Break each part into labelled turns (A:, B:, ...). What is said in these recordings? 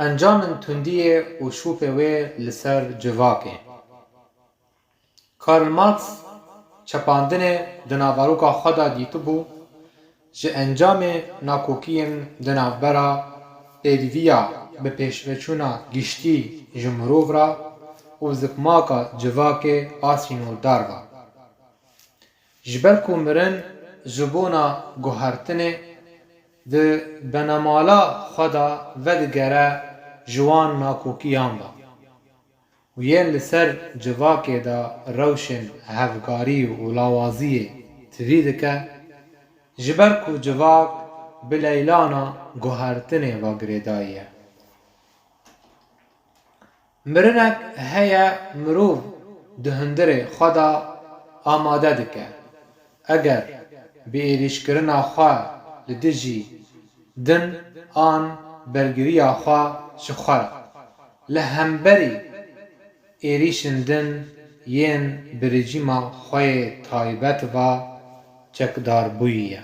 A: Encamên tundiyê û şûpê wê li ser civakê. Karl Marx çepandinê di navaroka xwe de dîtibû ji encamê nakokiyên di navbera pêdiviya bi pêşveçûna giştî ji mirov re û zikmaka civakê a sînordar ve. Ji ber ku mirin ji bona guhertinê di benemala xwe de vedigere ji wan nakokiyan ve û yên li ser civakê de rewşên hevkarî û lawaziyê tivî dike ji ber ku civak bi leylana guhertinê ve girêdayî ye. Mirinek heye mirov di hundirê xwe de amade dike. Eger bi êrîşkirina xwe li dijî din an bergiriya xwe ji xwe re. Li hemberî êrîşên din yên bi rejîma xwe yê taybet ve çekdarbûyî ye.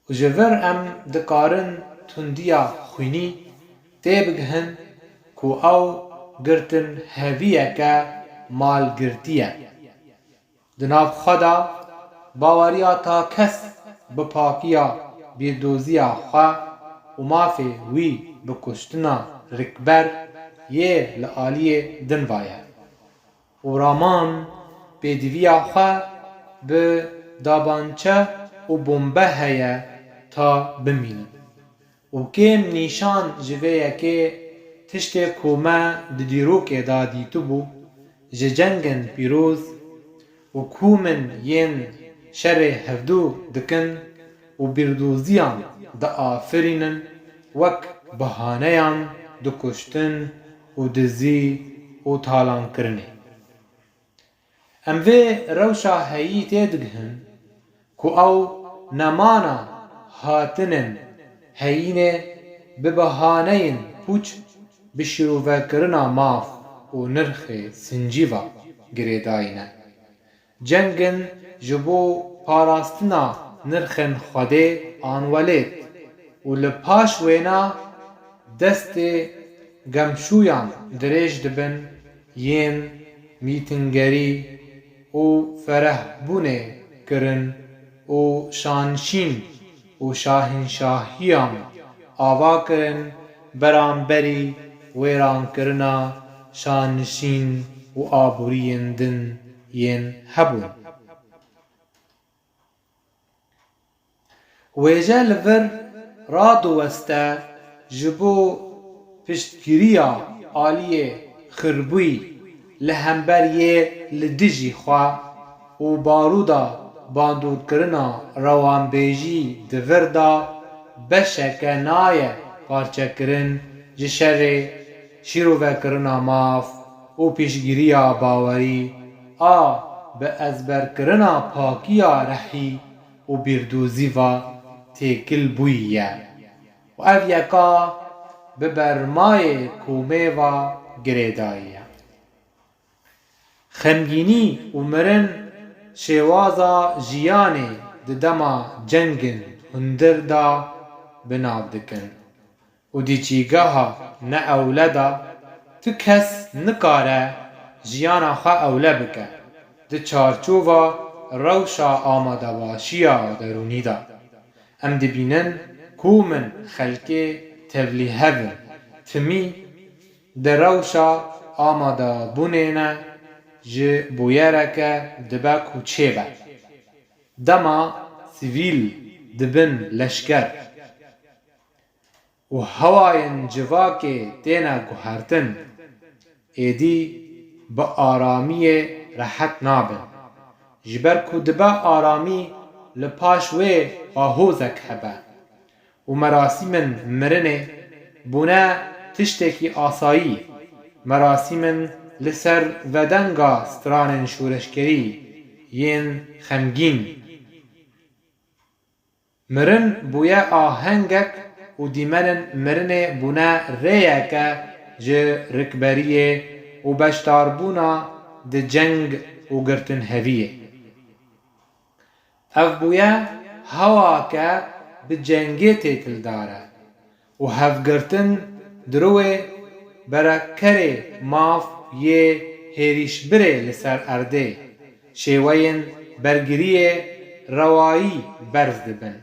A: Û ji vir em dikarin tundiya xwînî tê bigihin ku ew girtin heviyeke malgirtî ye. Di nav xwe de baweriya ta kes bi pakiya bîrdoziya xwe û mafê wî bi kuştina rikber yê li aliyê din vaye. û raman pêdiviya xwe bi dabançe û bombe heye ta bimînin. û kêm nîşan ji vê yekê tiştê ku me di dîrokê de dîtibû ji cengên pîroz û ku min yên şerê hevdû dikin û bîrdoziyan diafirînin wek bihaneyan di kuştin û dizî û talankirinê. Em vê rewşa heyî tê digihin ku ew nemana hatinên heyînê bi bihaneyên pûç bi şîrovekirina maf û nirxê sincîva girêdayî ne. Cengin ji bo parastina nirxên xwedê an welêt û li paş wêne destê gemşûyan dirêj dibin yên mîtingerî û ferehbûnê kirin û şanşîn û şahînşahiyan ava kirin beramberî wêrankirina şanşîn û aboriyên din yên hebûn. Wêje li vir radiweste ji bo piştgiriya aliyê xirbûyî li hember yê li dijî xwe û baruda bandorkirina rewanbêjî di vir de beşeke naye parçekirin ji şerê şîrovekirina maf û pêşgiriya bawerî a bi ezberkirina pakiya rehî û bîrdozî ve têkilbûyî ye û ev yeka bi bermayê komê ve girêdayî ye. Xemgînî û mirin şêwaza jiyanê di dema cengên hundir de binav dikin û di çîgeha neewle de ti kes nikare jiyana xwe ewle bike di çarçova rewşa amadebaşiya derûnî de. Em dibînin ku min xelkê tevlî hevin timî di rewşa amadebûnê ne ji bûyereke dibe ku çêbe. Dema sivîl dibin leşker û hewayên civakê têne guhertin êdî bi aramiyê rehet nabin. Ji ber ku dibe aramî li paş wê ahozek hebe û merasîmên mirinê bûne tiştekî asayî, merasîmên li ser vedenga stranên şûreşkerî yên xemgîn. Mirin bûye ahengek û dîmenên mirinê bûne rêyeke ji rikberiyê û beşdarbûna di ceng û girtinheviyê. Ev bûye hewake bi cengê têkildar e û hevgirtin دروی برکره ماف یه هریش بره لسر ارده شیوین برگریه روایی برز دبن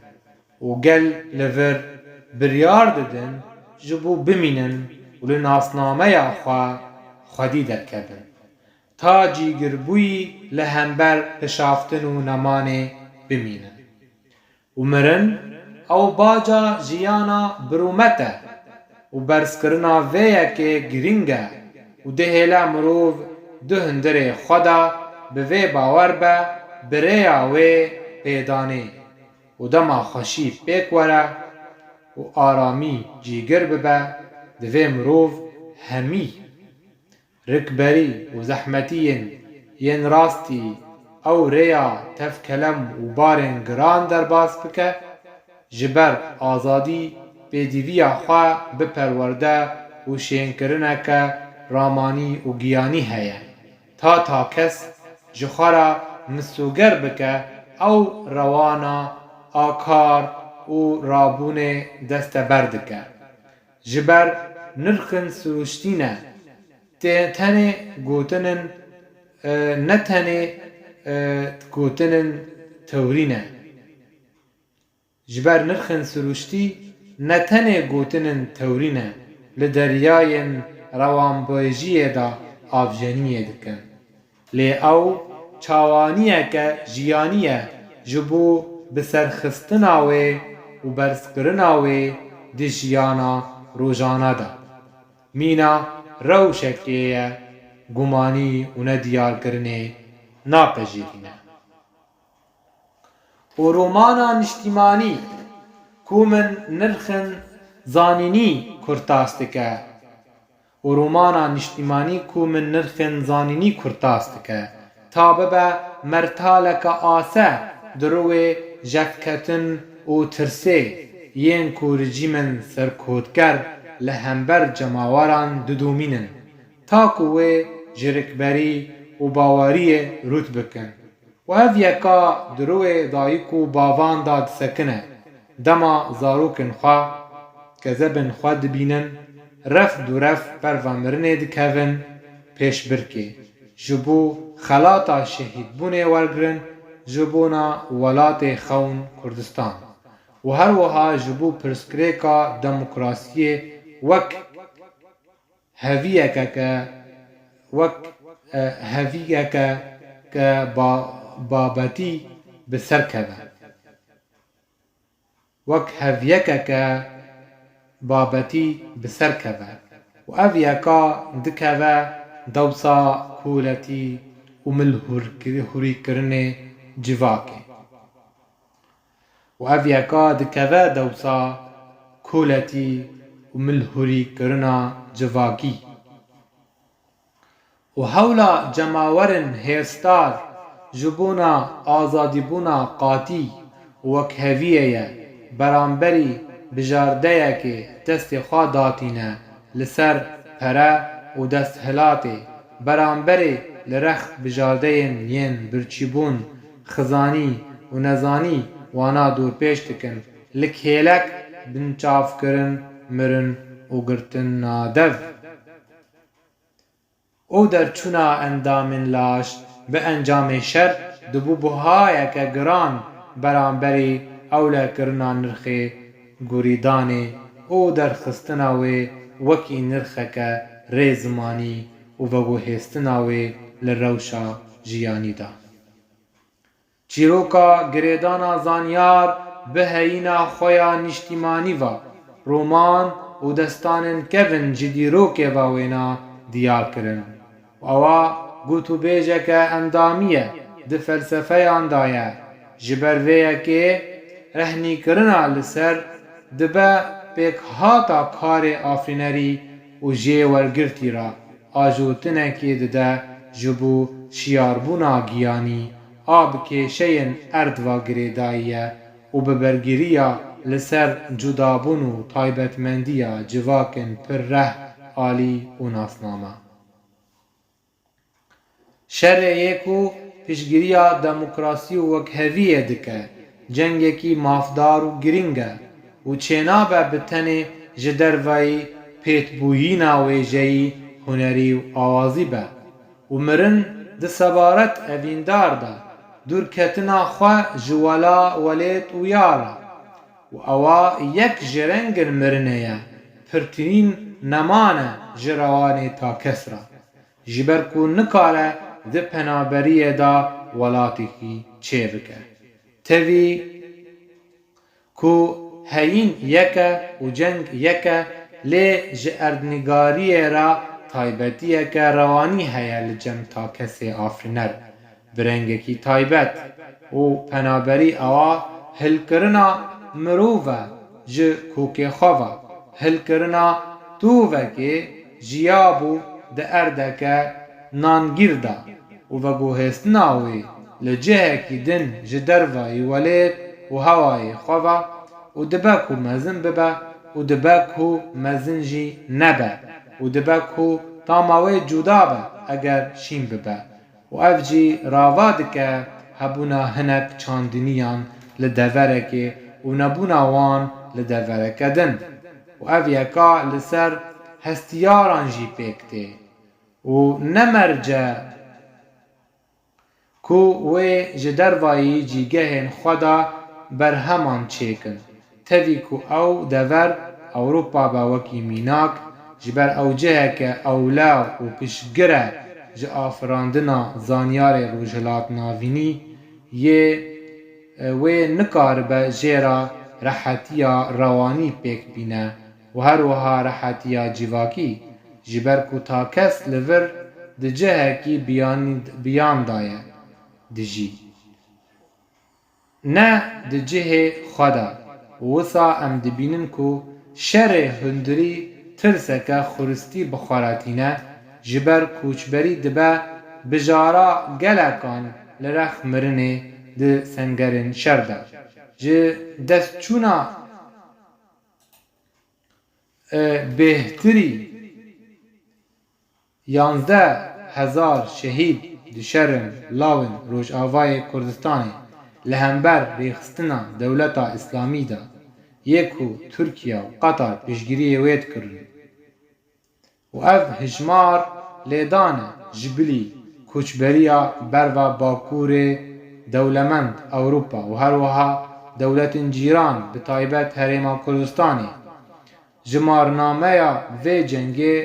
A: و گل لور بریار ددن جبو بمینن و لناسنامه خودی درکبن تا جیگربوی لهمبر پشافتن و نمانه بمینن و مرن او باجا جیانا برومته و برسکرنا ویه که گرینگه و دهیلا مروف ده هندره خدا به وی باور به بریا وی پیدانه و دما خوشی پیک وره و آرامی جیگر ببه ده وی مروف همی رکبری و زحمتین ین راستی او ریا تف کلم و بارن گران در باز بکه جبر آزادی پیدیویا خواه بپرورده و شینکرنه که رامانی و گیانی هیه تا کس جخورا مسوگر بکه او روانا آکار و رابون دست بردکه جبر نرخن سروشتینه تنه گوتنن نتنه گوتنن تورینه جبر نرخن سروشتی نتنه گوتنن تورینه لدریاین روانبویجیه دا آفجانیه دکن لی او چاوانیه که جیانیه جبو بسرخستناوی و برسکرناوی دی جیانا روزانه دا مینا روشکیه گمانی و ندیار کرنه ناپذیرینه و رومانا نشتیمانی کومن نرخن زانینی کرتاستکه و رومانا نشتیمانی کومن نرخن زانینی کرتاستکه تا ببه مرتالک آسه دروی جفکتن و ترسه ین کورجی من سرکودگر لهمبر جماوران ددومینن تا کوه جرکبری و باوری روت بکن و اف یکا دروی دایکو باوان داد سکنه دما زاروکن خواه کذبن خواه دبینن رف دو رف پروامرنه دکوین پیش برکه جبو خلاطا شهید بونه ورگرن جبونا ولات خون کردستان و هر وها جبو پرسکریکا دموکراسی وک هویه که بابتی بسر کبه وک هویه که بابتی بسر کبه و اویکا دکوه دوسا کولتی و ملهوری کرنه جواکه و اویکا دکوه دوسا کولتی و ملهوری کرنا جواکی و حولا جماورن هستار جبونا آزادی بونا قاتی وک هویه برانبری بجارده که دست خواه داتینه لسر پره و دست هلاته برانبری لرخ بجارده ین برچیبون خزانی و نزانی وانا دور پیش دکن لکهلک بنچاف کرن مرن و گرتن نادف او در چونا اندامن لاش به انجام شر دبو بهای که گران برانبری اولا کرنا نرخه گوریدانه او در خستناوی وکی نرخه که ریزمانی و وگو هستناوی لروشا جیانی دا چیروکا گریدانا زانیار به هینا خویا نشتیمانی و رومان و دستانن کبن جدی روکه واوینا دیار کرن و اوا گوتو بیجه که اندامیه ده فلسفه اندایه جبرویه که رهنی کرنا لسر دبه پیک هاتا کار آفرینری و جه ورگرتی را آجوتنه که ده جبو شیاربونا گیانی آب کشین ارد و گریداییه و ببرگیریا لسر جدابون و طایبتمندیا جواکن پر ره آلی و ناسنامه شر یکو پیشگیریا دموکراسی و وک هویه دکه جنگی مافدار و گرینگه و چنابه بتنه جدروی پێتبوویینا وێژەی هونەری و ئاوازی بە و مرن di sebaret evîndar da dûrketina xwe ji wela welêt û yara û ewa yek ji rengên mirinê ye pirtirîn nemane ji rewanê takes ra ji ber ku nikare di penaberiyê da welatekî çêbike. Tevî ku heyîn yek e û ceng yek e lê ji erdnigariyê re taybetiyeke rewanî heye li cem takesê afrîner bi rengekî taybet û penaberî ewa hilkirina mirov e ji kûkê xwe ve hilkirina tûvekê jiya bû di erdeke nangîr da û veguhêstina wê li cihekî din ji dervayî welêt û hewayê xwe ve û dibe ku mezin bibe û dibe ku mezin jî nebe û dibe ku tama wê cuda be eger şîn bibe û ev jî rava dike hebûna hinek çandiniyan li deverekê û nebûna wan li devereke din û ev yeka li ser hestiyaran jî pêk tê û nemerce ku wê ji dervayî cîgehên xwe da berheman çêkin tevî ku ew dever Ewropa be wekî mînak ji ber ew ciheke ewlew û piştgir e ji afirandina zanyarê rojhilatnavînî yê wê nikaribe jêra rehetiya rewanî pêk bîne û her wiha rehetiya civakî ji ber ku takes li vir di cihekî biyan daye dijî ne di cihê xwe de û wisa em dibînin ku şerê hundirî tirseke xuristî bixwaretîne ji ber kûçberî dibe bijara gelekan li rex mirinê di sengerên şer de ji destçûna bêhtirî 11,000 şehîd di şerên lawên Rojavayê Kurdistanê li hember rêxistina dewleta İslamî da yê ku Tirkiye û Qatar piştgiriyê wê dikirin û ev hejmar lêdan e ji bilî kûçberiya berva Bakurê dewlemend Ewropa û her wiha dewletên cîran bi taybet Herêma Kurdistanê ji marnameya vê cengê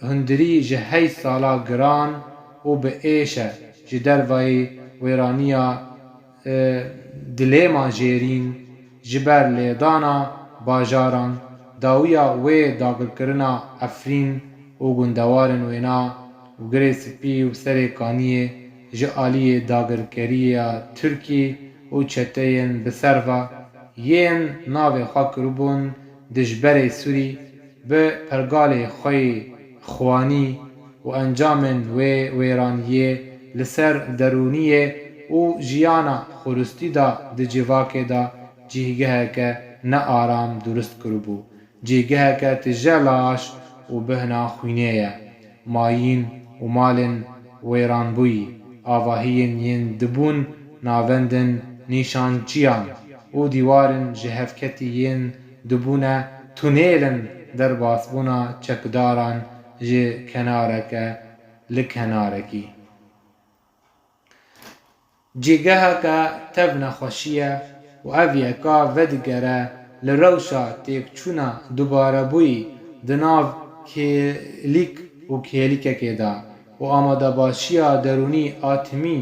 A: hundirî ji 8 sala giran û bi êş e ji dervayê wêraniya dilêma jêrîn ji ber lêdana bajaran dawiya wê dagirkirina Efrîn û gundewarên wêna û girê spî û serê kaniyê ji aliyê dagirkeriya Tirkî û çeteyên bi ser ve yên navê xwe kiribûn dijberê Sûrî bi pergalê xwe xwanî û encamên wê wêraniyê li ser derûniyê û jiyana xuristî da di civakê da cîgeheke nearam durist kiribû cîgeheke tije laş û bihna xwînê ye mayîn û malên wêranbûyî avahiyên yên dibûn navendên nîşanciyan û dîwarên ji hevketî yên dibûne tunêlin derbasbûna çekdaran ji kenareke li kenarekî. Cîgeheke tev nexweşî ye û ev yeka vedigere li rewşa têkçûna dubarebûyî di nav kêlîk û kêlîkekê da û amadebaşiya derûnî a timî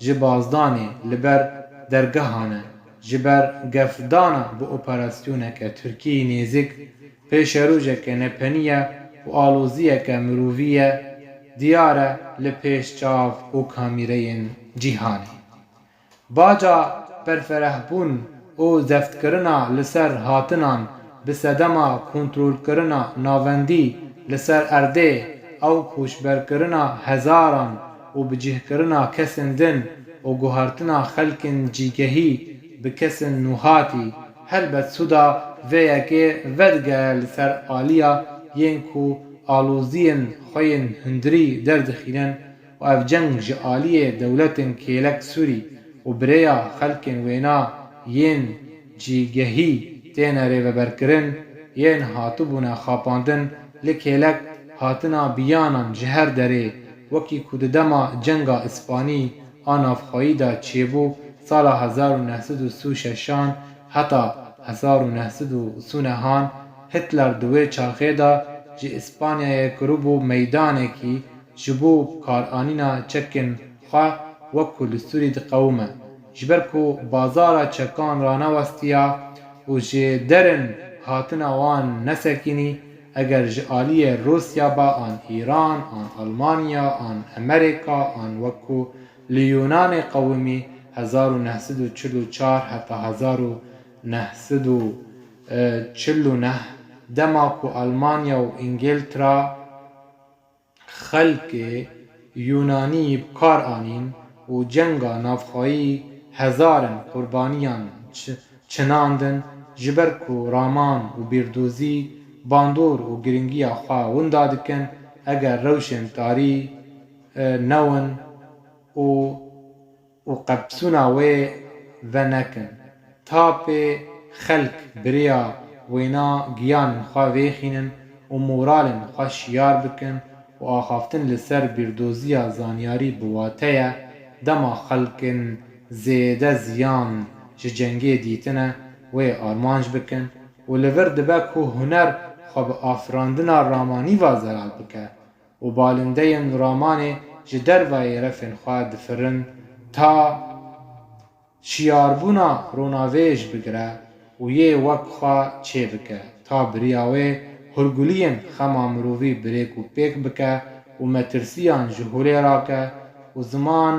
A: ji bazdanê li ber dergehan e ji ber gefdana bi operasyoneke Tirkiyeyê nêzik pêşerûjeke nepenî ye û aloziyeke mirovî ye diyar e li pêş çav û kamîreyên cîhanê. Baca berferehbûn û zeftkirina li ser hatinan bi sedema kontrolkirina navendî li ser erdê ew koçberkirina hezaran û bicihkirina kesên din û guhartina xelkên cîgehî bi kesên nûhatî helbet sûda vê yekê vedigehe li ser aliya yên ku aloziyên xwe yên hundirî derdixînin û ev ceng ji aliyê dewletên kêlek Sûrî û birêya xelkên wêna yên cîgehî têne rêveberkirin yên hatibûne xapandin li kêlek hatina biyanan ji her derê wekî ku di dema cenga İspanî a navxwayî de çêbû sala 1936 heta 1939 Hitler di wê çaxê de ji İspanyayê kiribû meydanekî ji bo karanîna çekên xwe wekû li Sûrî diqewime ji ber ku bazara çekan ranewestiya û ji derên hatina wan nesekînî eger ji aliyê Rûsya be an Îran an Almanya an Amerîka an wekû li Yûnanê qewimî 1944 heta 1949 dema ku Almanya û İngîltera xelkê Yûnanî bikar anîn û cenga navxwayî hezarin qurbaniyan çinandin ji ber ku raman û bîrdozî bandor û giringiya xwe winda dikin eger rewşên tarî newin û qebsûna wê venekin tapê xelk biriya wêna giyanên xwe vêxînin û moralên xwe şiyar bikin û axaftin li ser bîrdoziya zanyarî bi wate ye dema xelkên zêde ziyan ji cengê dîtine wê armanc bikin û li vir dibe ku huner xwe bi afirandina ramanî ve zelal bike û balindeyên ramanê ji derveyê refên xwe difirin ta şiyarbûna ronavêj bigire û yê wek xwe çê bike ta biriya wê hûrguliyên xema mirovî birêk û pêk bike û metirsiyan ji holê rake û ziman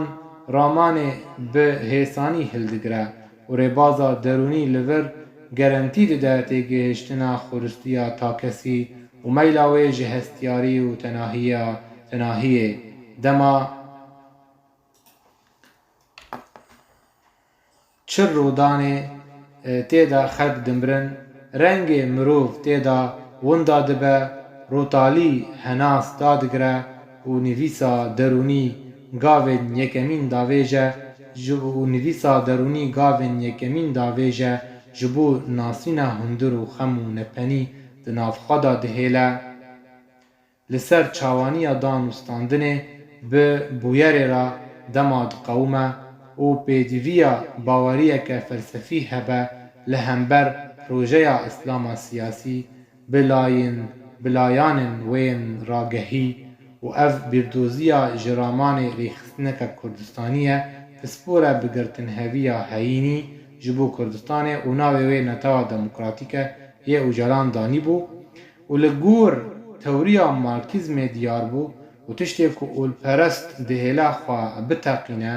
A: ramanê bi hêsanî hildigire û rêbaza derûnî li vir gerentî dide têgihiştina xwaristiya takesî û meyla wê ji hestiyarî û tenahiyê dema çir rodanê têda xelk dimirin rengê mirov têda winda dibe rotalî henas dadigire û nivîsa derûnî gavên yekemîn davêje ji bo nasîna hundir û xem û nepenî di navxwe de dihêle li ser çawaniya dan û standinê bi bûyerê re dema diqewime û pêdîviya baweriyeke felsefî hebe li hember projeya îslama siyasî bi layanên wên ragehî û ev bîrdoziya ji ramanê rêxistineke Kurdistanî ye pispor e bigirtinheviya heyînî ji bo Kurdistanê û navê wê Netewa Demokratîk e yê Öcalan danîbû û li gor tewriya Marksîzmê diyar bû û tiştê ku olperest dihêle xwe biteqîne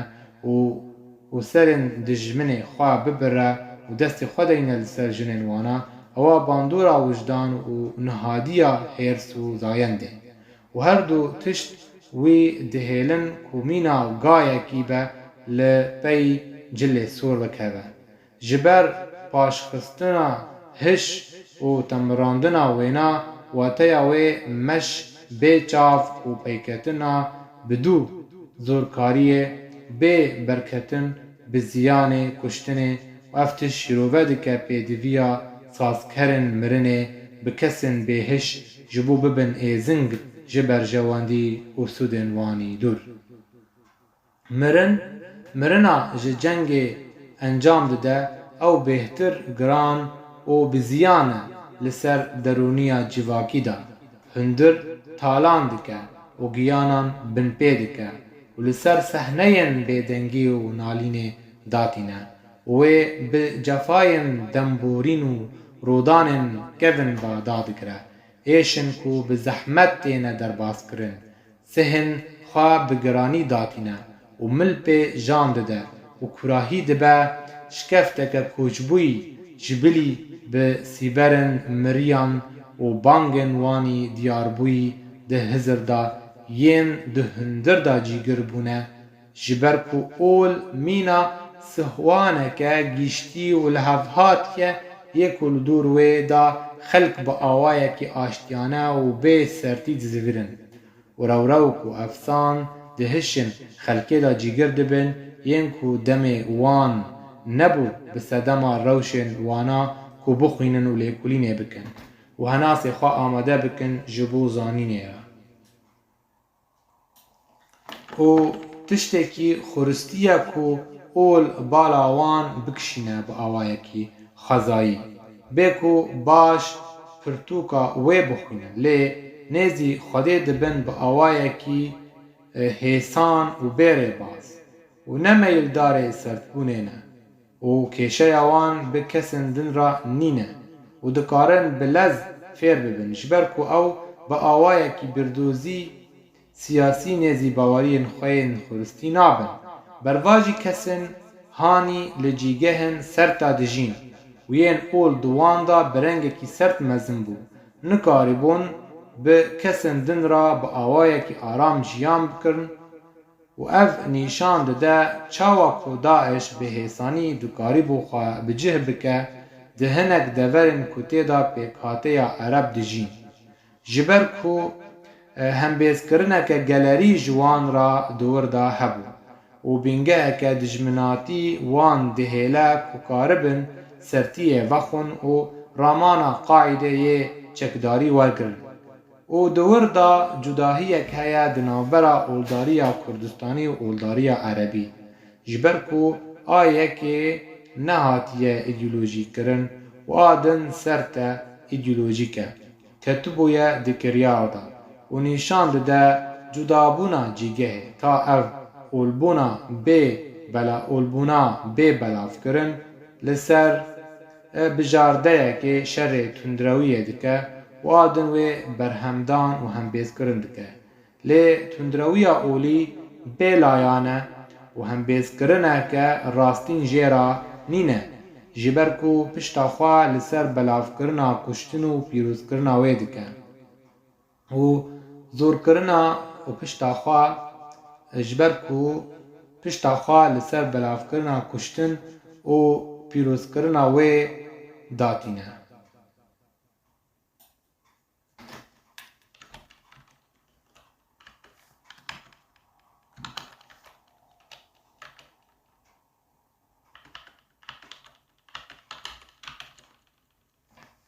A: û serên dijminê xwe bibire û destê xwe deyne li ser jinên wana ewa bandora wijdan û nihadiya hêrs û zayendê û her du tişt wî dihêlin ku mîna gayekî be li pey cilê sor bikeve ji ber paşxistina hiş û temirandina wêna wateya wê meş bê çav û peyketina bi dû zorkariyê bê berketin bi ziyanê kuştinê û ev tişt şîrove dike pêdiviya sazkerên mirinê bi kesên bêhiş ji bo bibin êzing ji berjewendî û sûdên wanî dûr. Mirina ji cengê encam dide ew bêhtir giran û bi ziyan e li ser derûniya civakî de hundir talan dike û giyanan binpê dike û li ser sehneyên bêdengî û nalînê datîne û wê bi cefayên demborîn û rodanên kevin ve dadigire êşin ku bi zehmet têne derbaskirin sihên xwe bi giranî datîne û milpê jan dide û kurahî dibe şikefteke koçbûyî ji bilî bi sîberên miriyan û bangên wanî diyarbûyî di hizir da yên di hundir da cîgir bûne ji ber ku ol mîna sihwaneke gîştî û li hevhatiye yê ku li dûr wê da xelk bi awayekî aştiyane û bê sertî dizîvirin û rewrewk û efsan dihişin xelkê da cîgir dibin yên ku demê wan nebû bi sedema rewşên wana ku bixwînin û lêkolînê bikin û و هناسê xwe amade bikin ji bo zanînê re. û tiştekî xuristî ye ku ol bala wan bikişîne bi awayekî xezayî, bê ku baş pirtûka wê bixwînin, lê nêzî Xwedê dibin bi awayekî hêsan û bêrêbaz û ne meyildarê serdbûnê ne, û kêşeya wan bi kesên din re nîne û dikarin bi lez fêr bibin ji ber ku ew bi awayekî birdozî siyasî nêzî baweriyên xwe yên xuristî nabin. Berva jî kesên hanî li cîgehên serta dijîn û yên ol di wan da bi rengekî sert mezin bû, nikarîbûn bi kesên din re bi awayekî aram jiyan bikin û ev nîşan dide çawa ku Daeş bi hêsanî dikarîbû xwe bi cih bike di hinek deverên ku têda pêkhateya Ereb dijîn, ji ber ku hembêzkirineke gelerî ji wan re di wir de hebû û bîngeheke dijminatî wan dihêle ku karibin sertiyê vexwin û ramana Qaîdeyê çekdarî wergirin. û di wir de cudahiyek heye di navbera oldariya Kurdistanî û oldariya Erebî, ji ber ku a yekê nehatiye îdeolojîkirin û a din serte îdeolojîk e, ketibûye di kiryar de û nîşan dide cudabûna cîgehê ta ev olbûna bê belavkirin li ser bijardeyekê şerê tundrewiyê dike û a din wê berhemdan û hembêzkirin dike. Lê tundrewiya olî bêlayan e û hembêzkirineke rastîn jê re nîne, ji ber ku pişta xwe li ser belavkirina kuştin û pîrozkirina wê dike û zorkirina û pişta xwe ji ber ku pişta xwe li ser belavkirina kuştin û pîrozkirina wê datîne.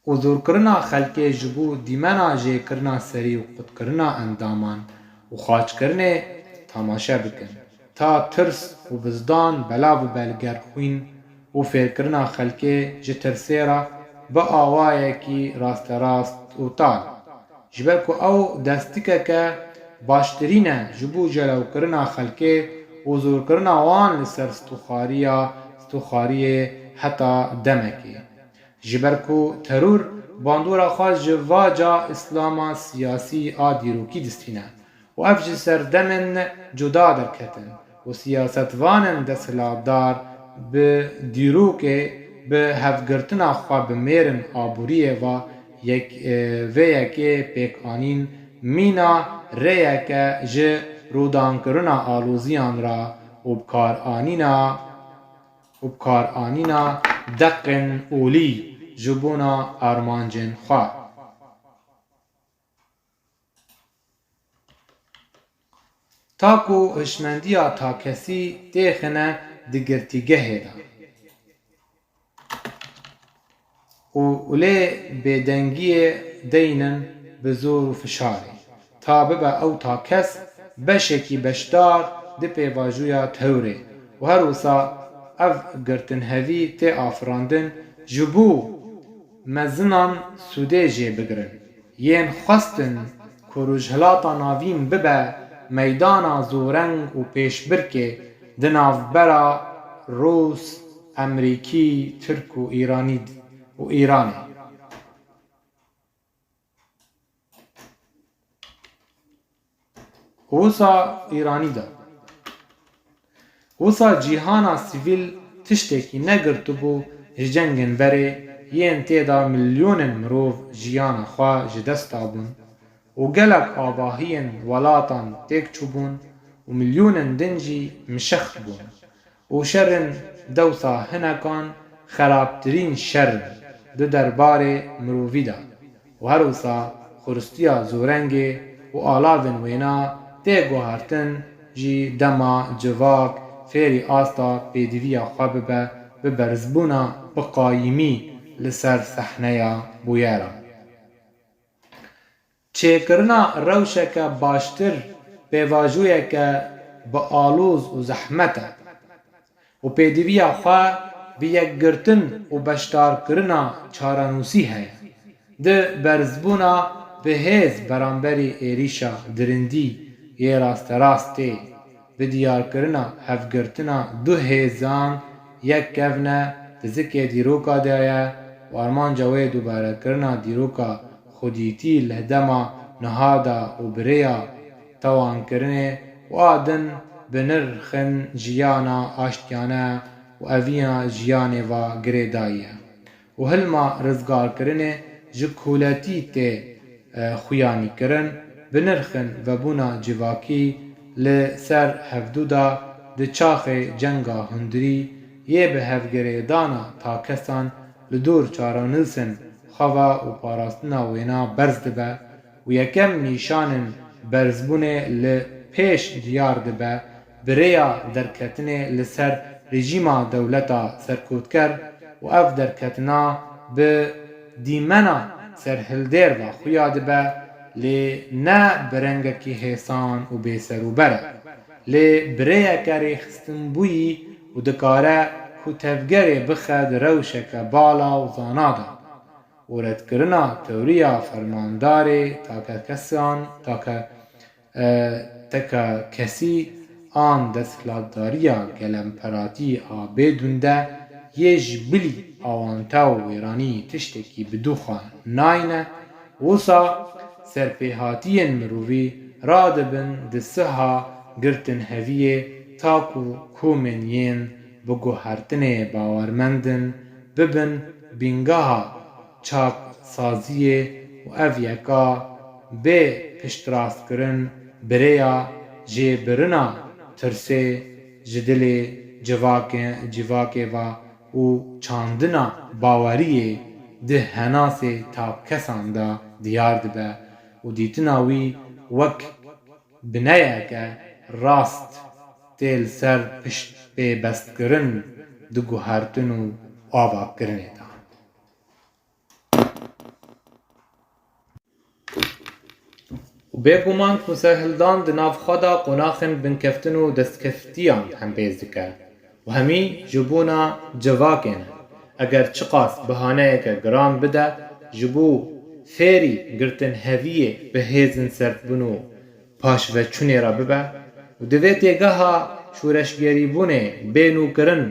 A: û zorkirina xelkê ji bo dîmena jêkirina serî û qutkirina endaman û xaçkirinê temaşe bikin, ta tirs û bizdan belav bibe li ger xwîn û fêrkirina xelkê ji tirsê re bi awayekî rasterast û tal, ji ber ku ew destikeke baştirîn e ji bo celewkirina xelkê û zorkirina wan li ser stûxariyê heta demekê, ji ber ku teror bandora xwe ji vaca îslama siyasî a dîrokî distîne û ev ji ser demên cuda derketin û siyasetvanên desthilatdar bi dîrokê bi hevgirtina xwe bi mêrin aboriyê vê yekê pêkanîn mîna rêyeke ji rûdankirina aloziyan re û bikaranîna deqên olî ji bona armancên xwe. Ta ku hişmendiya takesî têxine di girtîgehê de û lê bêdengiyê deynin bi zor û fişarê, ta bibe ew takes beşekî beşdar di pêvajoya terorê û her wisa ev girtinhevî tê afirandin ji bo mezinan Sûdê jê bigirin, yên xwestin ku rojhilata navîn bibe meydana zoreng û pêşbirkê di navbera Rûs, Emerîkî, Tirk û Îranê. Wisa Îranî de wisa cîhana sivîl tiştekî negirtibû ji cengên berê, yên têda milyonên mirov jiyana xwe ji dest dabûn û gelek abahiyên welatan têk çûbûn û milyonên din jî mişext bûn û şerên dewsa hinekan xerabtirîn şer di derbarê mirovî de û her wisa xuristiya zorengê û alavên wêne tê guhartin jî dema civak fêrî asta pêdiviya xwe bibe bi berzbûna biqayîmî li ser sehneya bûyera. چێکردنا rewşeke baştir pêvajûyeke bi alûz û zehmete û pêdiviya xwe bi yekgirtin û beşdarkirina çarenûsî heye. Di berzbûna bihêz beramberî êrîşa dirindî yê rasterast tê bi diyarkirina hevgirtina du hêzan yek kevne di zikê dîroka de ye û armanca wê dûberekirina dîroka xwedîtî li dema nihada û birêya tawankirinê û adin bi nirxên jiyana aştiyane û evîna jiyanê ve girêdayî ye û hilma rizgarkirinê ji kûletî tê xuyanîkirin bi nirxên vebûna civakî li ser hevdû da di çaxê cenga hundirî yê bi hevgirêdana takesan li dûr çarenûsên xwe û parastina wêna berz dibe û yekem nîşanên berzbûnê li pêş diyar dibe birêya derketinê li ser rejîma dewleta serkûtker û ev derketina bi dîmena serhildêr ve xuya dibe lê ne bi rengekî hêsan û bêserûber e lê birêyeke rêxistinbûyî û dikare ku tevgerê bixe di rewşeke bala û zana de û redkirina tewriya fermandarê teke kesî an desthilatdariya gelemperatî a bêdûn de yê ji bilî awante û wêranî tiştekî bidûxa nayîne wisa serpêhatiyên mirovî radibin di siha girtin heviyê ta ku komên yên biguhertinê bawermendin bibin bîngeha çaksaziyê û ev yeka bê piştrastkirin birêya jêbirina tirsê ji dilê civakê ve û çandina baweriyê di henasê takesan de diyar dibe û dîtina wî wek bineyeke rast tê li ser piştpêbestkirin diguhertin û avakirinê de. û bêguman ku serhildan di nav xwe de qonaxên binkeftin û destkeftiyan hembêz dike û hemî ji bûna civakê ne. Eger çiqas bihaneyeke giran bide ji bo fêrî girtin heviyê bi hêzin serkbûn û paşveçûnê re bibe û di vê têgeha şûreşgerîbûnê bênûkirin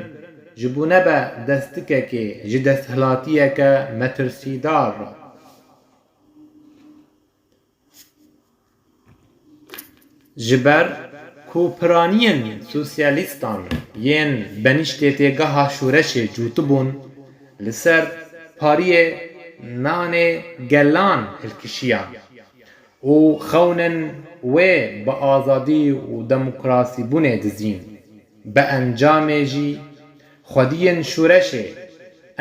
A: ji bo nebe destikekê ji desthilatiyeke metirsîdar re. Ji ber ku piraniyên sosyalîstan yên benîştê têgeha şûreşê cûtibûn li ser pariyê nanê gelan hilkişiyan û xewnên wê bi azadî û demokrasîbûnê dizîn bi encamê jî xwediyên şûreşê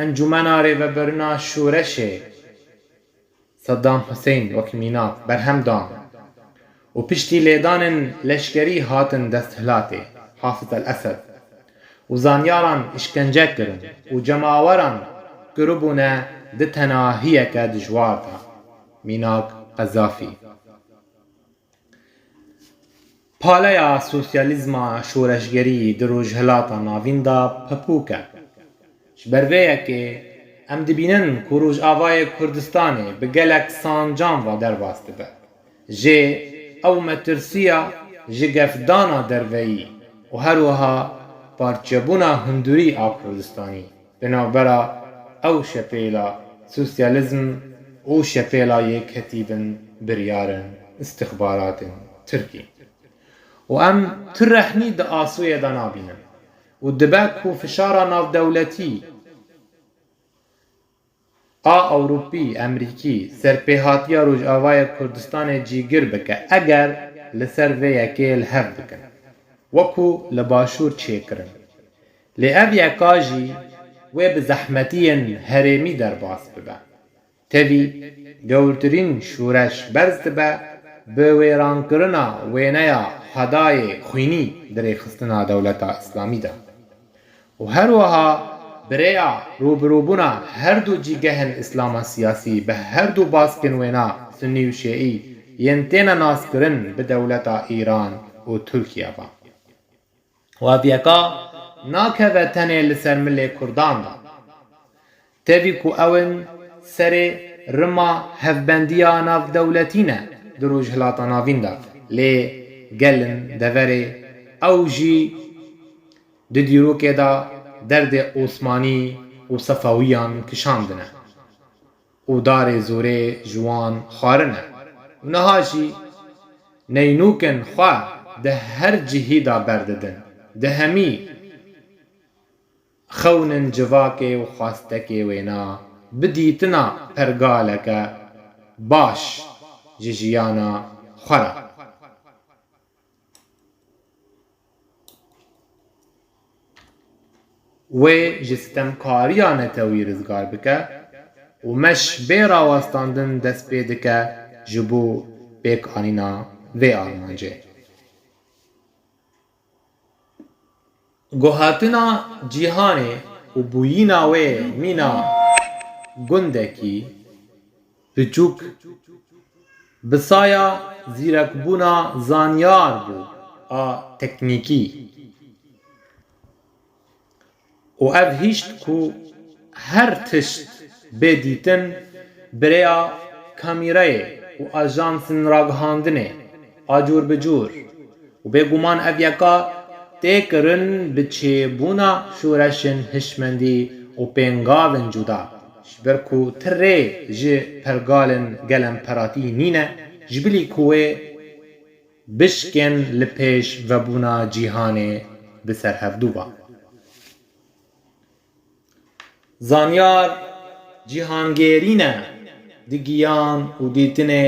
A: Encûmena Rêvebirina Şûreşê Saddam Hüseyin wek mînak berhem dan û piştî lêdanên leşkerî hatin desthilatê Hafîz el-Esed û zanyaran işkence kirin û cemaweran kiribûne di tenahiyeke dijwar de mînak Qezafî. Paleya sosyalîzma şûreşgerî di rojhilata navîn de pepûk e. Ji ber vê yekê em dibînin ku Rojavayê Kurdistanê bi gelek sancan ve derbas dibe. Jê ew metirsiya ji gefdana derveyî û her wiha parçebûna hundirî a Kurdistanî di navbera ew şepêla sosyalîzm û şepêla yêkhetîbin biryarên istixbaratên Tirkî. û em tu rehnî di asûyê de nabînin û dibe ku fişara navdewletî a Ewropî Emerîkî serpêhatiya Rojavayê Kurdistanê cîgir bike eger li ser vê yekê li hev bikin wekû li başûr çêkirin. Lê ev yeka jî wê bi zehmetiyên herêmî derbas bibe. Tevî gewrtirîn şûreş berz dibe bi wêrankirina wêneya hedayê xwînî di rêxistina dewleta İslamî de û her wiha birêya rûbirûbûna her du cîgehên îslama siyasî bi her du baskên wêna Sunnî û Şiî yên têne naskirin bi dewleta Îran û Tirkiye ve. Waviyeka nakeve tenê li ser milê Kurdan da. Tevî ku ew in serê rima hevbendiya navdewletî ne di rojhilata navîn de, lê gelin deverê ew jî di dîrokê de derdê Osmanî û Sefewiyan kişandine û darê zorê ji wan xwarine û niha jî neynûkên xwe di her cihî de berdidin, di hemî xewnên civakê û xwastekê wêne bi dîtina pergaleke baş ji jiyana xwe re. Wê ji sitemkariya netewî rizgar bike û meş bê rawestandin dest pê dike ji bo pêkanîna vê armancê. Guhatina cîhanê û bûyîna wê mîna gundekî biçûk bi saya zîrekbûna zanyar bû a teknîkî û ev hîşt ku her tişt bê dîtin birêya kamîrayê û ajansên ragihandinê a cûr bi cûr û bêguman ev yeka tê kirin bi çêbûna şoreşên hişmendî û pêngavên cuda ji ber ku tirê ji pergalên gelemperatî nîne ji bilî ku wê bişkên li pêş vebûna cîhanê bi ser hevdû ba. Zanyar cîhangêrîne di giyan û dîtinê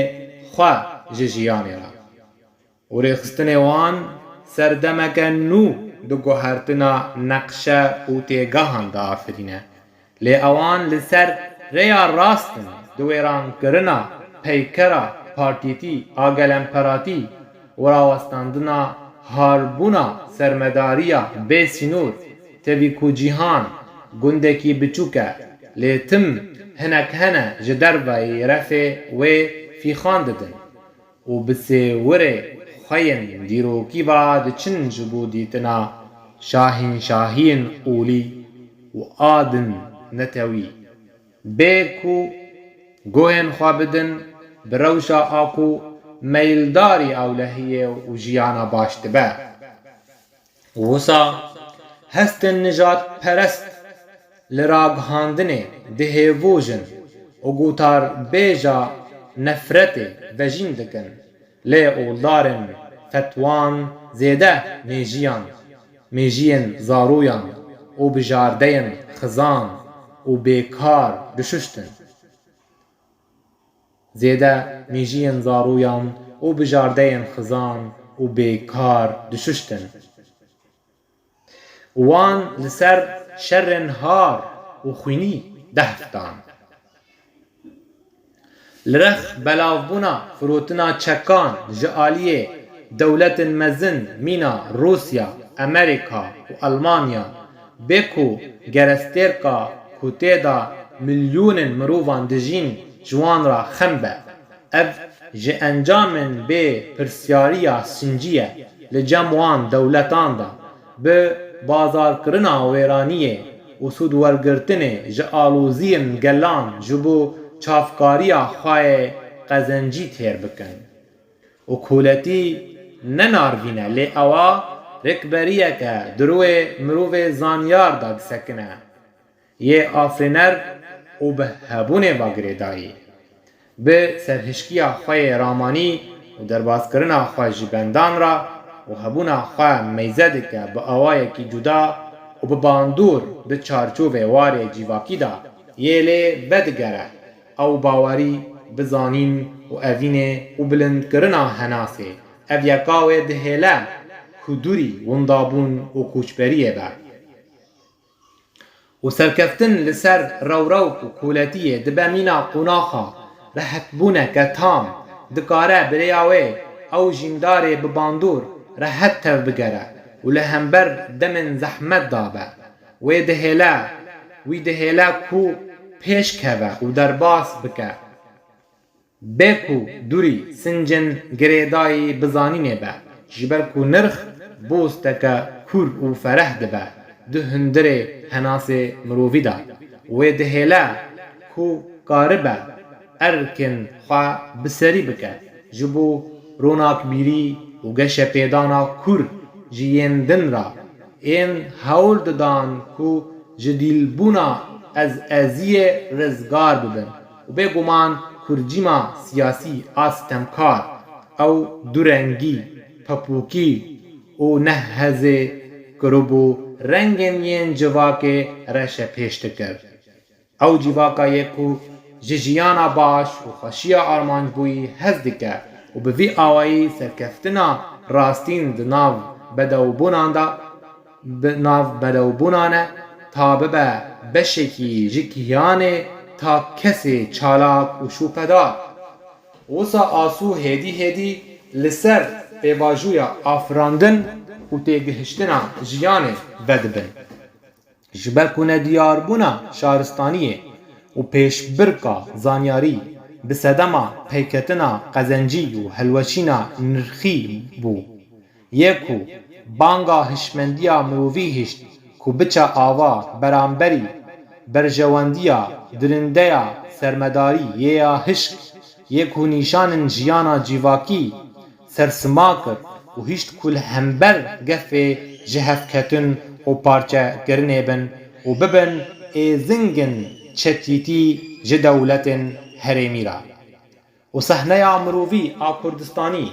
A: xwe ji jiyanê re û rêxistinê wan serdemeke nû di guhertina neqşe û têgehan de afirîne, lê ewan li ser rêya rastin di wêrankirina peykera partîtî a gelemperatî û rawestandina harbûna sermedariya bê sînûr tevî ku cîhan gundekî biçûk e lê tim hinek hene ji derveyê refê wê fîxan didin û bi sêwirê xweyên dîrokî ve diçin ji bo dîtina şahînşahiyên olî û adin netewî bê ku guhên xwe bidin bi rewşa a ku meyildarî ewlehiyê û jiyana baş dibe. Wisa hestên nijadperest li ragihandinê dihêvojin û gotarbêja nefretê vejîn dikin, lê oldarên fetwan zêde mêjiyên zaroyan û bijardeyên xizan û bêkar dişuştin. Zêde mêjiyên zaroyan û bijardeyên xizan û bêkar dişuştin. Wan li ser şerrên har û xwînî dehftan. Li rex belavbûna firotina çekan ji aliyê dewletên mezin mîna Rûsya, Amerîka û Almanya bê ku gerestêrka ku tê de milyonên mirovan dijîn ji wan re xem be, ev ji encamên bê pirsyariya sincî ye li cem wan dewletan de bi bazarkirina wêraniyê û sûdwergirtinê ji aloziyên gelan ji bo çavkariya xwayê qezencî têr bikin. û koletî nenarvîne lê ewa rêkberiyeke di rûyê mirovê zanyar de disekine, yê afrîner û bi hebûnê ve girêdayî. Bi serhişkiya xwayê ramanî û derbazkirina xwe ji bendan re û hebûna xwe meyze dike bi awayekî cuda û bi bandûr di çarçovê warê cîvakî de yê lê vedigere ew bawerî bi zanîn û evînê û bilindkirina henasê ev yeka wê dihêle ku dûrî windabûn û koçberiyê be. û serkeftin li ser rewrewk û koletiyê dibe mîna qonaxa rehetbûneke tam dikare birêya wê ew jîndarê bi bandûr rehet tev bigere û li hember demên zehmet dabe. Wî dihêle ku pêş keve û derbas bike. بێکو دووری سنجن گرێدایی بزانینێ بە ji ber ku nirx bosteke kûr û fereh dibe di hundirê henasê mirovî de wê dihêle ku karibe erkên xwe bi serî bike ji bo ronakbîrî û geşepêdana kûr ji yên din ra ên hewl didan ku ji dîlbûna ezeziyê rizgar bibin û bêguman kurcîma siyasî a stemkar ew durengî papûkî û nehhezê kiribû rengên yên civakê reşe pêş dikir. Ew civaka ye ku ji jiyana baş û xweşiya armanjbûyî hez dike û bi vî awayî serkeftina rastîn di nav bedewbûnan e ta bibe beşekî ji kîhanê ta kesê çalak û şûpedar. Wisa asû hêdî hêdî li ser pêvajoya afirandin û têgihiştina jiyanê vedibin. Ji ber ku nediyarbûna şaristaniyê û pêşbirka zanyarî bi sedema peyketina qezencî û helweşîna nirxî bû. Yê ku banga hişmendiya mirovî hişt ku biçe ava beramberî berjewendiya dirindeya sermedarî yê ya hişk yê ku nîşanên jiyana civakî sersima kir û hişt ku li hember gefê ji hevketin û parçekirinê bin û bibin êzingin çetîtî ji dewletên herêmî re. û sehneya mirovî a Kurdistanî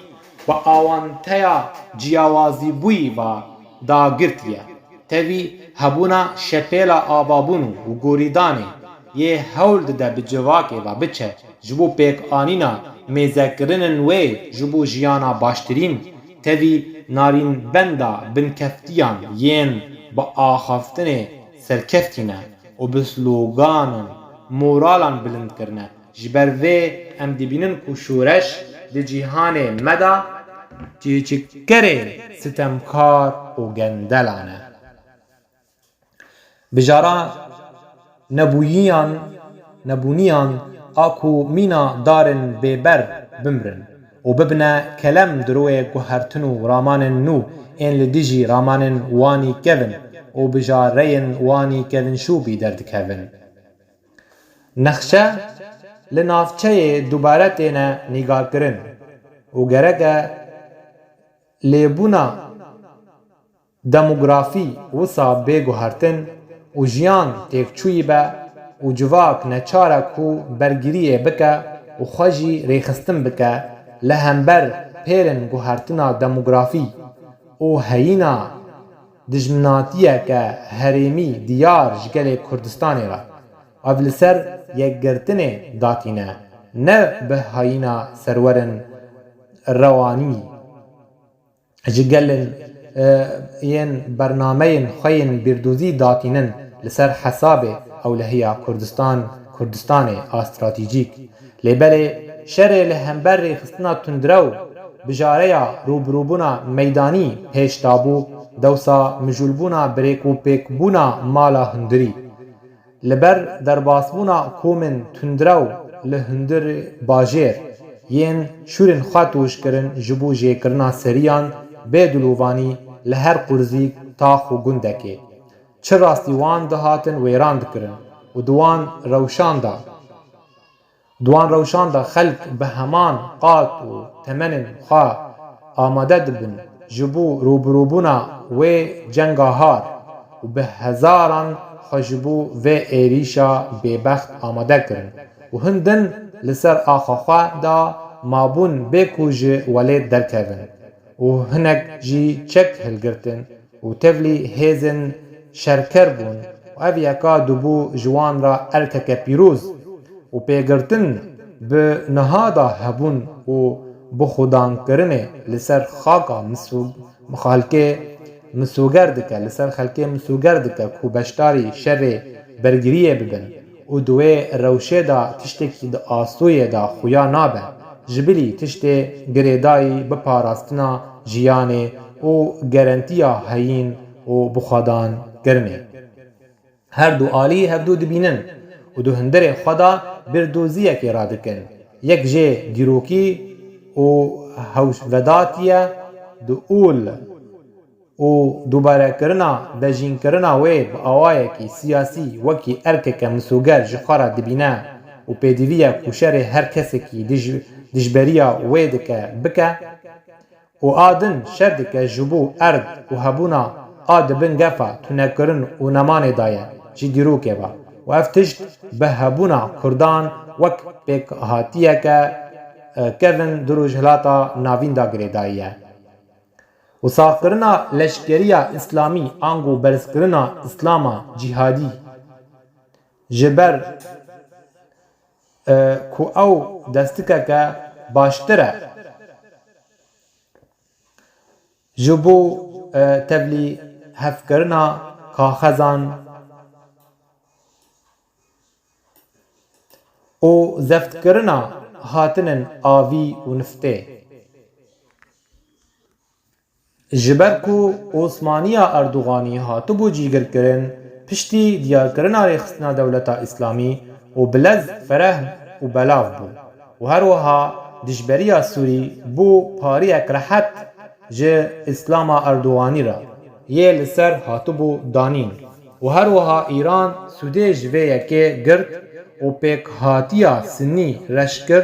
A: bi awanteya ciyawazîbûyî ve dagirtiye. Tevî hebûna şepêla avabûn û gorîdanê yê hewl dide bi civakê ve biçe ji bo pêkanîna mêzekirinên wê ji bo jiyana baştirîn, tevî narînbenda binkeftiyan yên bi axaftinê serkeftîne û bi sloganan moralan bilindkirine. Ji ber vê em dibînin ku şoreş di cîhanê me de çîçikkerê sitemkar û gendelan e. Bijara nebûniyan a ku mîna darên bêber bimrin û bibine kelem diroyê guhertin û ramanên nû ên li dijî ramanên wanî kevin û bijareyên wanî kevinşûbî derdikevin. Nexşe li navçeyê dubare têne nîgarkirin û gerek e lêbûna demografî wisa bêguhertin û jiyan têkçûyî be û civak neçar e ku bergiriyê bike û xwe jî rêxistin bike li hember pêrên guhertina demografî û heyîna dijminatiyeke herêmî diyar ji gelê Kurdistanê re. Ev li ser yekgirtinê datîne, ne bi hayîna serwerên rewanî. Ji gelên yên bernameyên xwe yên bîrdozî datînin li ser hesabê ewlehiya Kurdistanê a stratejîk. Lêberê şerê li hember rêxistina tundrew bijareya rûbirûbûna meydanî pêş dabû, dewsa mijûlbûna birêk û pêkbûna mala hundirî. Li ber derbasbûna komên tundrew li hundirê bajêr yên şûrên xwe tûşkirin ji bo jêkirina seriyan bê dilûvanî li her qurzîk tax û gundekê. Çi rastî wan dihatin wêran dikirin û di wan rewşan da xelk bi heman qat û temenên xwe amade dibin ji bo rûbirûbûna wê cenga har û bi hezaran xwe ji bo vê êrîşa bêbext amade kirin û hin din li ser axa xwe da mabûn bê ku ji welê derkevin û hinek jî çek hilgirtin û tevlî hêzên şerker bûn û ev yeka dibû ji wan re erkeke pîroz û pêgirtin bi nihada hebûn û bixwedankirinê li ser xaka xelkê misûger dike, li ser xelkê misûger dike ku beşdarî şerê bergiriyê bibin û di wê rewşê de tiştekî di asûyê de xuya nabe, ji bilî tiştê girêdayî biparastina jiyanê û gerentiya heyîn û bixwedankirinê. Her du alî hevdû dibînin û di hundirê xwe de birdoziyekê radikin. یک جه دیروکی و هوشوداتیه دو اول و دوباره کرنا دجین کرنا وی با آوائه کی سیاسی وکی ارکه که مسوگر جخارا دبینه و پیدویه کشر هر کسی کی دجبریا وی دکه بکه و آدن شرد که جبو ارد و هبونا آد بن گفا تونکرن و نمان دایه جی دیروکه با و افتشت به هبونا کردان وک پیک هاتیه که کevin دروجهلاتا ناوین دا گریداییه و صافکرنا لشکریه اسلامی آنگو برسکرنا اسلاما جهادی جبر کو او دستکه که باشتره جبو تبلی هفکرنا کاخزان و زفتکرنا هاتنن آوی و نفته جبر کو عثمانیا اردوغانی هاتو بو جیگر کرن پشتی دیار کرنا ریخستنا دولتا اسلامی و بلز فرح و بلاف بو و هر وها دجبریا سوری بو پاری اکرحت جه اسلاما اردوغانی را یه لسر هاتو بو دانین و هر وها ایران سوده جوه یکه گرد و پیک هاتیا سنی رشکر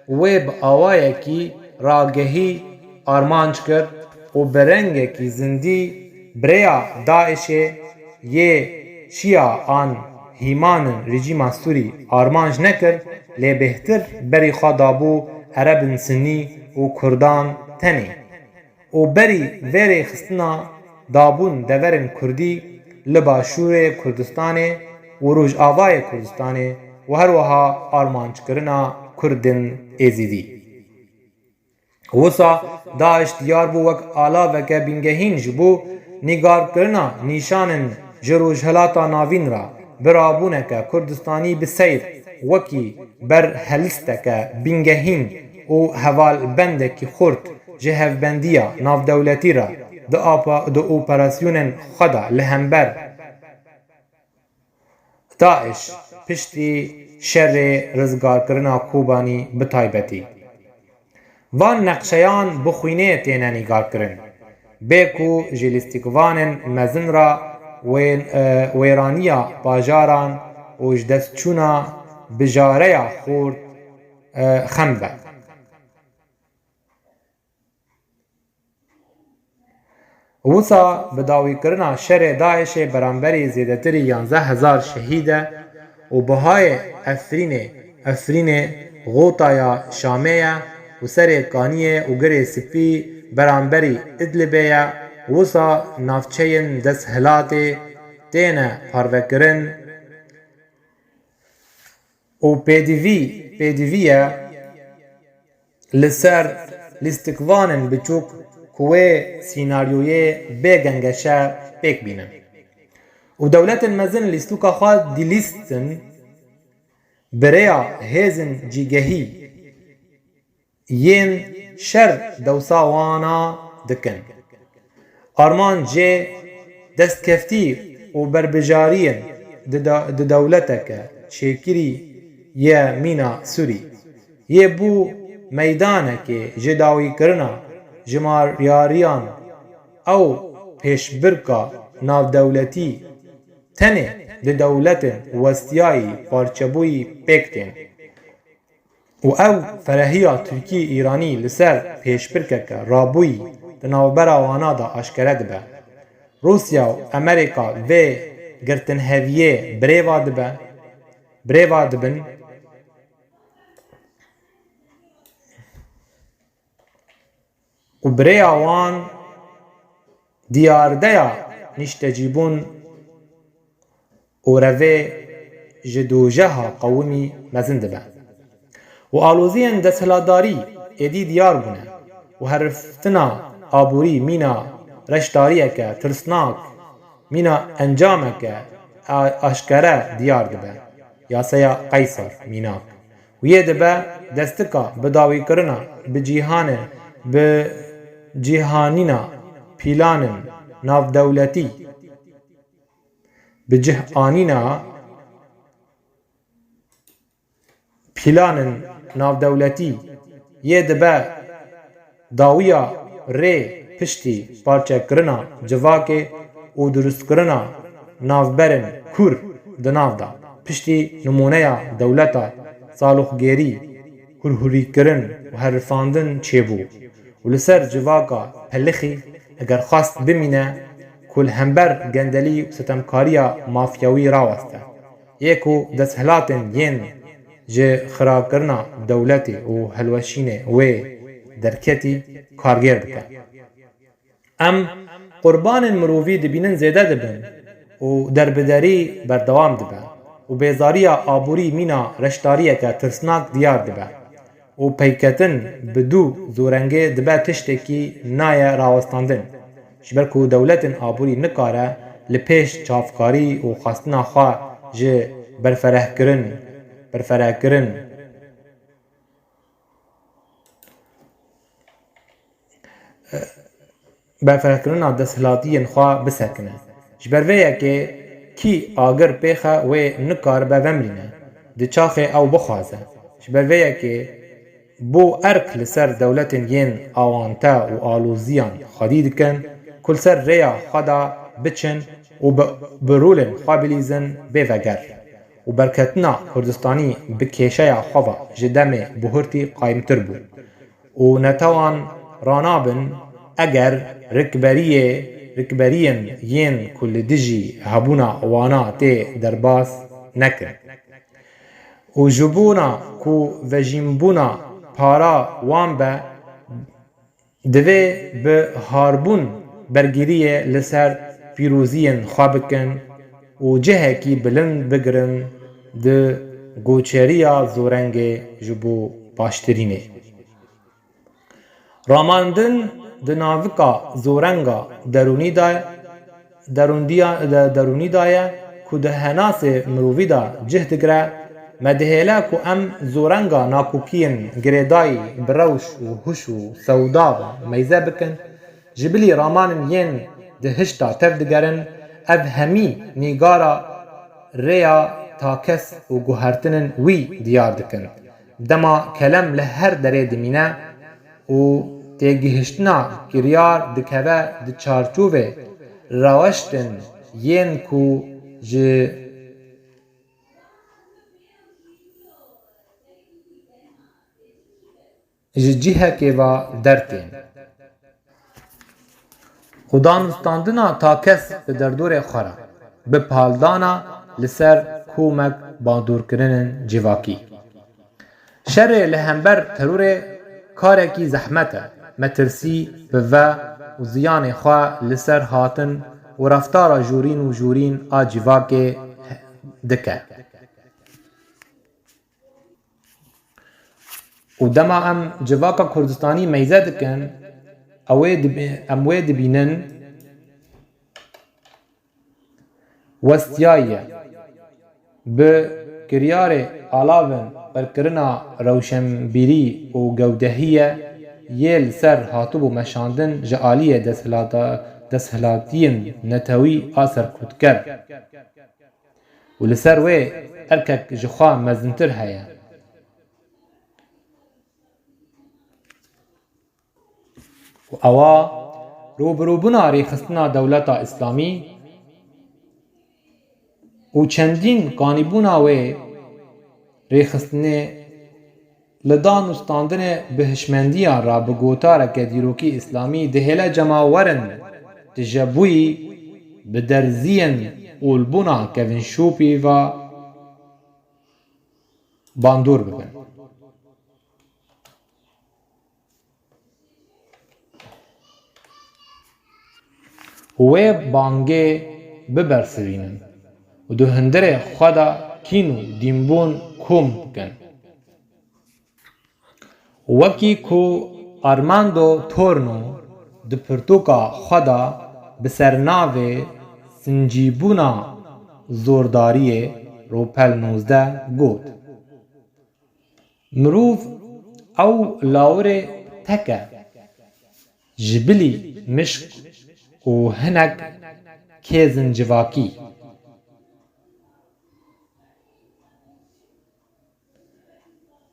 A: و به آوائه کی راگهی آرمانج کرد و برنگه کی زندی بریا داعشه یه شیعه آن هیمان رژیم سوری آرمانج نکر لی بهتر بری خوادابو عرب سنی و کردان تنی و بری وری خستنا دابون دورن کردی لباشور کردستان و روج آوای کردستان و هر وها آرمانج کرنا کردن ایزیدی وسا داعش دیار بو وک آلا وک بینگهین جبو نگار کرنا نیشانن جروج هلاتا ناوین را برابونه که کردستانی بسیر وکی بر هلسته که بینگهین و حوال بنده کی خورد جهف بندیا ناف دولتی را دو اپراسیونن خدا لهمبر داعش پشتی شر رزگار کرنا کوبانی بتایبتی وان نقشیان بخوینه تینه نگار کرن بیکو جلیستیکوانن مزن را ویرانیا باجاران و جدستچونا بجاره خورد خمبه وسا بداوی کرنا شر داعش برانبری زیدتری 11,000 شهیده و بهای افرین غوطایا شامیه و سر کانیه و گره سپی برانبری ادلبیه وسا نافچین دست هلاته تینه پاروکرن و پیدویه لسر لیستکوانن بچوک کوه سیناریوی بگنگشه پیک بینن و دولت مزن لیستوکا خواه دیلیستن بریا هیزن جیگهی ین شر دوساوانا دکن آرمان جه دستکفتی و بربجارین د دولتک شکری یه مینا سوری یه بو میدانک جداوی کرنا جماریاریان او پیشبرکا ناو دولتی تنه د دولت وستیایی پارچبوی پیکتین و او فرهیا ترکی ایرانی لسر پیشبرکک رابوی د ناوبرا وانا دا اشکره دبه روسیا و امریکا و گرتن هویه بریوا دبن و بریا وان دیاردیا نشتجیبون و روی جدوجها قومی مزند به و آلوزین دستهلاداری ایدی دیار بونه و هرفتنا آبوری مینا رشداریه که ترسناک مینا انجامه که اشکره دیار دبه یاسیا قیصر میناک و یه دبه دستکا بداوی کرنا به جیهانینا پیلانن ناف دولتی بجهانینا پیلانن navdewletî yê dibe dawiya rê piştî parçekirina civakê û durustkirina navberên Kur di nav da. Piştî nimûneya dewleta saloxgerî, hûrhûrîkirin û herifandin çêbû û li ser civaka pelixî eger xwast bimîne ku li hember gendelî û sitemkariya mafyawî raweste, yê ku desthilatên yên ji xirakirina dewletê û hilweşînê wê derketî kargêr bike. Em qurbanên mirovî dibînin zêde dibin û derbiderî berdewam dibe û bêzariya aborî mîna reşdariyeke tirsnak diyar dibe û peyketin bi dû zorengê dibe tiştekî naye rawestandin ji ber ku dewletên aborî nikare li pêş çavkarî û xwestina xwe ji berferehkirin berferehkirina desthilatiyên xwe bisekine. Ji ber vê yekê kî agir pêxe wê nikaribe vemrîne, di çaxê ew bixwaze. Ji ber vê yekê bo erk li ser dewletên yên awante û alûziyan xwedî dikin ku li ser rêya xwe da biçin û bi rolên xwe bilîzin bêveger û berketina Kurdistanî bi kêşeya xwe ve ji demê bihurtî qayîmtir bû û netewan ranabin eger rikberiyên yên ku li dijî hebûna wana tê derbas nekin û ji bona ku vejînbûna para wan be divê bi harbûn bergîriyê li ser pîroziyên xwe bikin û cihekî bilind bigirin di goçeriya zorengê ji bo paştirînê. Ramandin di navika zorenga derûnî da ye ku di henasê mirovî da cih digire, me dihêle ku em zorenga nakokiyên girêdayî bi rewş û huş û sewda ve meyze bikin, ji bilî ramanên yên di hişta tev digerin, ev hemî nîgara rêya takes û guhertinên wî diyar dikin. Dema kelem li her derê dimîne û têgihiştina kiryar dikeve di çarçovê raweştên yên ku ji cihekê ve dertên û danûstandina takes bi derdorê xwe re bi paldana li ser komek bandorkirinên civakî. Şerê li hember terorê karekî zehmet e, metirsî bi ve û ziyanê xwe li ser hatin û reftara jûrîn û jûrîn a civakê dike. û dema em civaka Kurdistanî meyze dikin, em wê dibînin westiyayî ye. Bi kiryarê alavên berkirina rewşenbîrî û gewdehiyê yê li ser hatibû meşandin ji aliyê desthilatiyên netewî a serkûtker û li ser wê erkek ji xwe mezintir heye. û ewa rûbirûbûna rêxistina dewleta îslamî û çendîn qanîbûna wê rêxistinê li danûstandinê bihişmendiyan ra bi gotareke dîrokî îslamî dihêle cemawerin tijebûyî bi derziyên olbûna kevînşûpî ve bandor bibin. û wê bangê bibersivînin û di hundirê xwe de kîn û dînbûn kom bikin. Wekî ku Armando Torno di pirtûka xwe de bi sernavê sincîbûna zordariyê Ropel 19 got: Mirov ew lawirê tek e, ji bilî mişk û hinek kêzin civakî.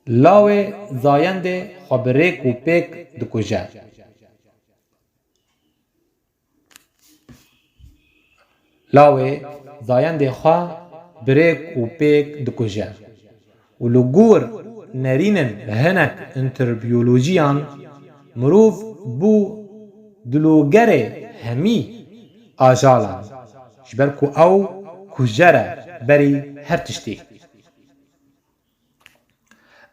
A: لاوê zayendê xwe bi rêk û pêk dikuje. Lawê zayendê xwe bi rêk û pêk dikuje. û li gor nerînên hinek înterbiyolojiyan mirov bû dilogerê hemî ajalan ji ber ku ew kujere berî her tiştî.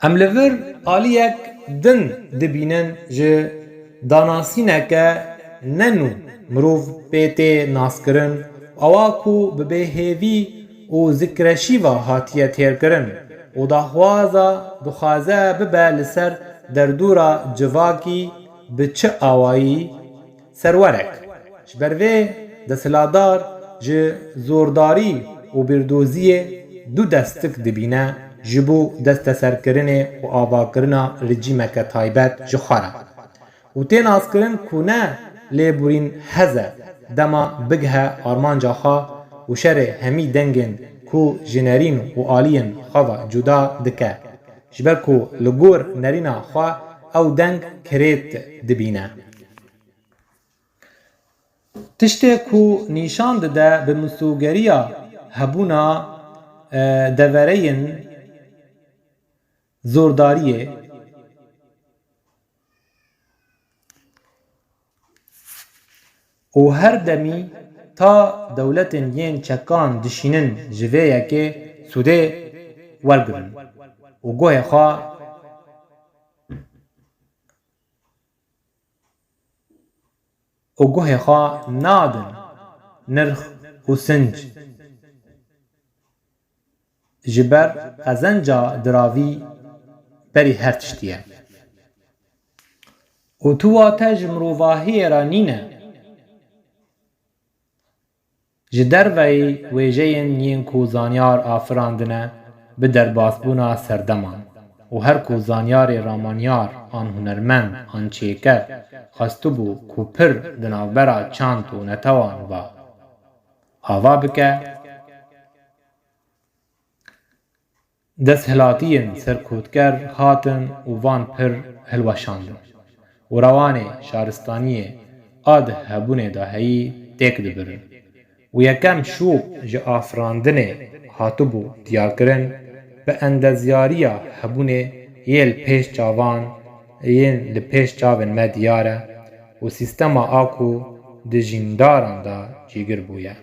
A: Em li vir aliyek din dibînin ji danasîneke nenû mirov pê tê naskirin ewa ku bi bêhêvî û zikreşîva hatiye têrkirin û daxwaza dixwaze bibe li ser derdora civakî bi çi awayî serwerek. Ji ber vê desthilatdar ji zordarî û bîrdoziyê du destik dibîne ji bo desteserkirinê û avakirina rejîmeke taybet ji xwe re. û tê naskirin ku ne lêborîn hez e dema bigihe armanca xwe û şerê hemî dengên ku ji nerîn û aliyên xwe ve cuda dike ji ber ku li gor nerîna xwe ew deng kirêt dibîne. Tiştê ku nîşan dide bi misûgeriya hebûna devereyên zordariyê û her demî ta dewletên yên çekan dişînin ji vê yekê sûdê wergirin û guhê xwe nadin nirx û sinc ji ber qezenca diravî berî her tiştî ye. û tu wate ji mirovahiyê re nîne ji derveyî wêjeyên yên ku zanyar afirandine bi derbasbûna serdeman û her ku zanyarê ramanyar an hunermend an çêker xwestibû ku pir di navbera çand û netewan ve ava bike, desthilatiyên serkûtker hatin û van pir hilweşandin û rewanê şaristaniyê a di hebûnê de heyî têk dibirin û yekem şûk ji afirandinê hatibû diyarkirin bi endezyariya hebûnê yên li pêş çavên me diyar e û sîstema a ku di jîndaran de cîgir bûye.